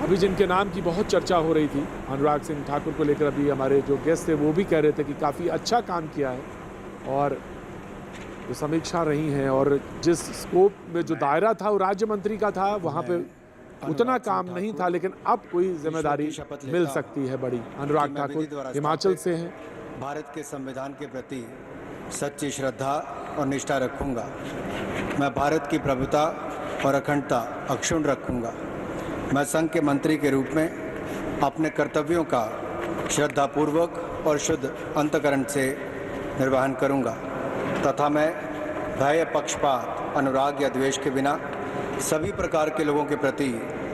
अभी जिनके नाम की बहुत चर्चा हो रही थी, अनुराग सिंह ठाकुर को लेकर अभी हमारे जो गेस्ट थे वो भी कह रहे थे कि काफ़ी अच्छा काम किया है और जो समीक्षा रही हैं और जिस स्कोप में जो दायरा था वो राज्य मंत्री का था, वहाँ पे उतना काम नहीं था, लेकिन अब कोई जिम्मेदारी मिल सकती है बड़ी। अनुराग ठाकुर हिमाचल से हैं। भारत के संविधान के प्रति सच्ची श्रद्धा और निष्ठा रखूंगा। मैं भारत की प्रभुता और अखंडता अक्षुण्ण रखूंगा। मैं संघ के मंत्री के रूप में अपने कर्तव्यों का श्रद्धापूर्वक और शुद्ध अंतःकरण से निर्वहन करूंगा तथा मैं भय, पक्षपात, अनुराग या द्वेष के बिना सभी प्रकार के लोगों के प्रति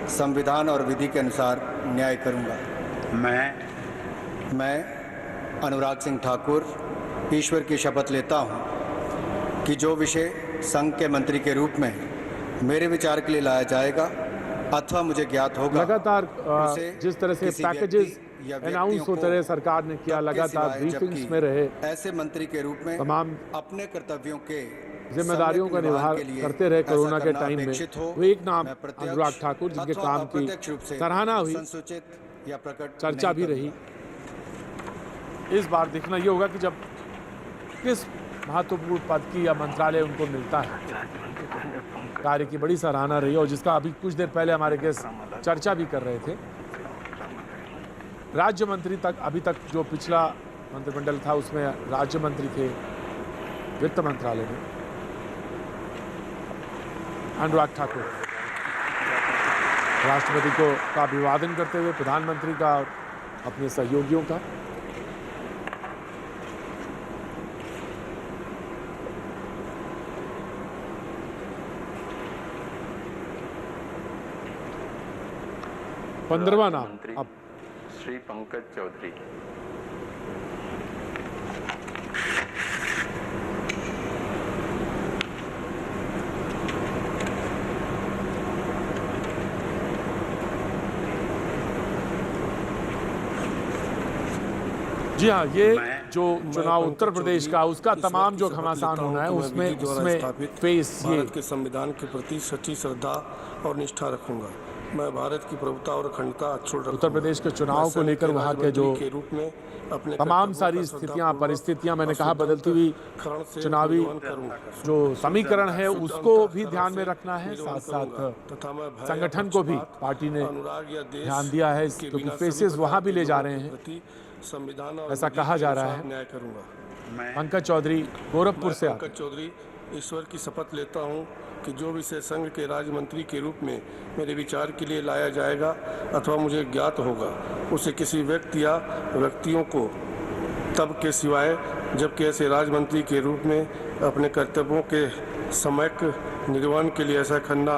संविधान और विधि के अनुसार न्याय करूंगा। मैं अनुराग सिंह ठाकुर ईश्वर की शपथ लेता हूं कि जो विषय संघ के मंत्री के रूप में मेरे विचार के लिए लाया जाएगा अथवा मुझे ज्ञात होगा, लगातार जिस तरह से पैकेजेस अनाउंस होते रहे, सरकार ने किया, लगातार ब्रीफिंग्स में रहे, ऐसे मंत्री के रूप में तमाम अपने कर्तव्यों के जिम्मेदारियों का निर्वाह करते रहे कोरोना के टाइम में, वो एक नाम अनुराग ठाकुर जिनके काम की सराहना हुई, या प्रकट चर्चा भी रही। इस बार देखना ये होगा कि जब किस महत्वपूर्ण पद की या मंत्रालय उनको मिलता है। कार्य की बड़ी सराहना रही और जिसका अभी कुछ देर पहले हमारे गेस्ट चर्चा भी कर रहे थे। राज्य मंत्री तक अभी तक जो पिछला मंत्रिमंडल था उसमें राज्य मंत्री थे वित्त मंत्रालय में अनुराग ठाकुर। राष्ट्रपति को का अभिवादन करते हुए प्रधानमंत्री का और अपने सहयोगियों का पंद्रहवां नाम अब श्री पंकज चौधरी। जी हाँ, ये जो चुनाव उत्तर प्रदेश का उसका तमाम जो घमासान होना है उसमें फेस ये भारत के संविधान के प्रति सच्ची श्रद्धा और निष्ठा रखूंगा। मैं भारत की प्रभुता और अखंडता अक्षुण्ण रखूंगा। उत्तर प्रदेश के चुनाव को लेकर वहाँ के जो तमाम सारी स्थितियाँ परिस्थितियाँ, मैंने कहा बदलती हुई चुनावी जो समीकरण है उसको भी ध्यान में रखना है, साथ साथ संगठन को भी पार्टी ने ध्यान दिया है क्योंकि फेसेस वहाँ भी ले जा रहे हैं, ऐसा कहा जा रहा है। न्याय करूंगा। पंकज चौधरी गोरखपुर से पंकज चौधरी ईश्वर की शपथ लेता हूं कि जो विषय संघ के राज्य मंत्री के रूप में मेरे विचार के लिए लाया जाएगा अथवा मुझे ज्ञात होगा उसे किसी व्यक्ति या व्यक्तियों को तब के सिवाय जबकि ऐसे राज्य मंत्री के रूप में अपने कर्तव्यों के सम्यक निर्वहन के लिए ऐसा करना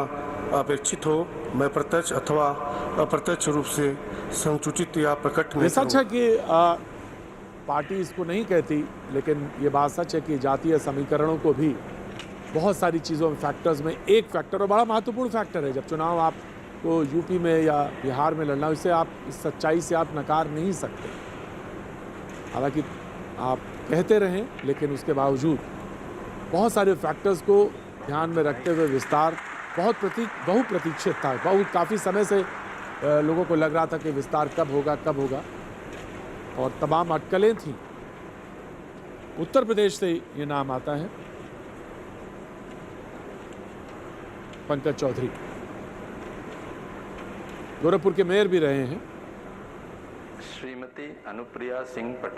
अपेक्षित हो, मैं प्रत्यक्ष अथवा अप्रत्यक्ष रूप से संसूचित या प्रकट नहीं सच है कि पार्टी इसको नहीं कहती, लेकिन ये बात सच है कि जातीय समीकरणों को भी बहुत सारी चीज़ों में फैक्टर्स में एक फैक्टर और बड़ा महत्वपूर्ण फैक्टर है। जब चुनाव आपको यूपी में या बिहार में लड़ना, इससे आप इस सच्चाई से आप नकार नहीं सकते। हालांकि आप कहते रहें, लेकिन उसके बावजूद बहुत सारे फैक्टर्स को ध्यान में रखते हुए विस्तार बहुप्रतीक्षित था। काफ़ी समय से लोगों को लग रहा था कि विस्तार कब होगा और तमाम अटकलें थीं। उत्तर प्रदेश से ये नाम आता है पंकज चौधरी, गोरखपुर के मेयर भी रहे हैं। श्रीमती अनुप्रिया सिंह पटेल।